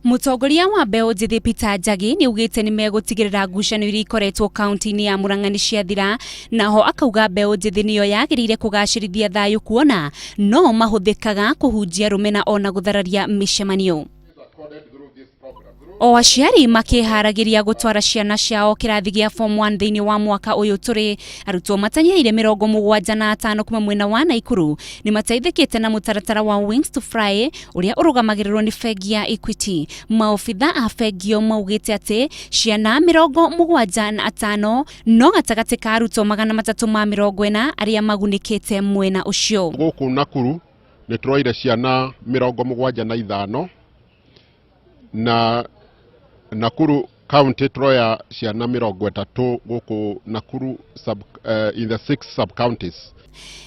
Mutongoria wa Mbeũ Njĩthĩ Peter Njagi ni ugite ni megutigirira ngucanio iria ikoretwo kaunti-ini ya Murang'a ni ciathira, naho akauga Mbeũ Njĩthĩ niyo yagirire kugacirithia thayu kuona no mahuthikaga kuhunjia rumena ona guthararia micemanio. O aciari makiharagiria gutwara ciana ciao kirathi gia form 1 thiini wa mwaka uyu turi, arutwo matanyeire 75 kuma mwena wa Naikuru ni mateithikite na mutaratara wa Wings to Fly uria urugamagirirwo ni bengi ya Equity. Maofitha a bengi yo maugite ati ciana 75 no gatagati ka arutwo 340 aria magunikite mwena ucio. Guku Nakuru ni turoire ciana 75 na Nakuru County troya ciana 30 guku Nakuru in the 6 sub counties.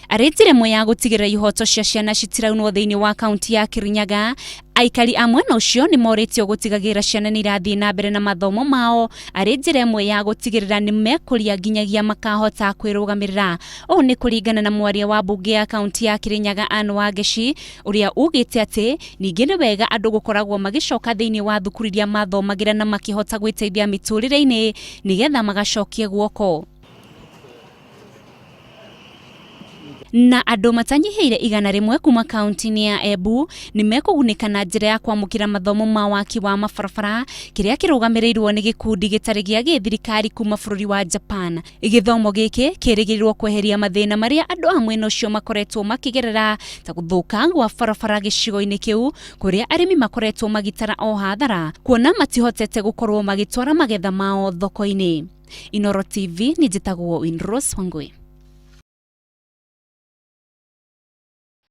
Aretire moya gutigirira ihoto cia ciana citiraunwo thiini wa kaunti ya Kirinyaga. Aikari amwe nocio ni moritio gutigagira ciana ni irathi na mbere na mathomo mao, arenjire mwe ya gutigirira ni mekuria nginyagia makahota kwirugamirira. O ni kuringana na mwaria wa bunge ya kaunti ya Kirinyaga Anne Wangeci uria ugite ati ningi ni wega andu gukoragwo magicoka thiini wa thukuru iria mathomagira na makihota gwiteithia miturire-ini nigetha magacokie guoko. Na andu matanyiheire 100 kuma kaunti-ini ya Embu ni mekugunika na njira ya kwamukira mathomo ma waki wa mabarabara kiria kirugamirirwo ni gikundi gitari gia githirikari kuma bururi wa Japan. Githomo giki kirigirirwo kweheria mathina maria andu amwe nocio makoretwo makigerera ta guthuka gwa barabara gicigo-ini kiu kuria arimi makoretwo magitara o hathara kuona matihotete gukorwo magitwara magetha mao thoko-ini. Inoro TV ni njitagwo Windrose Wangui.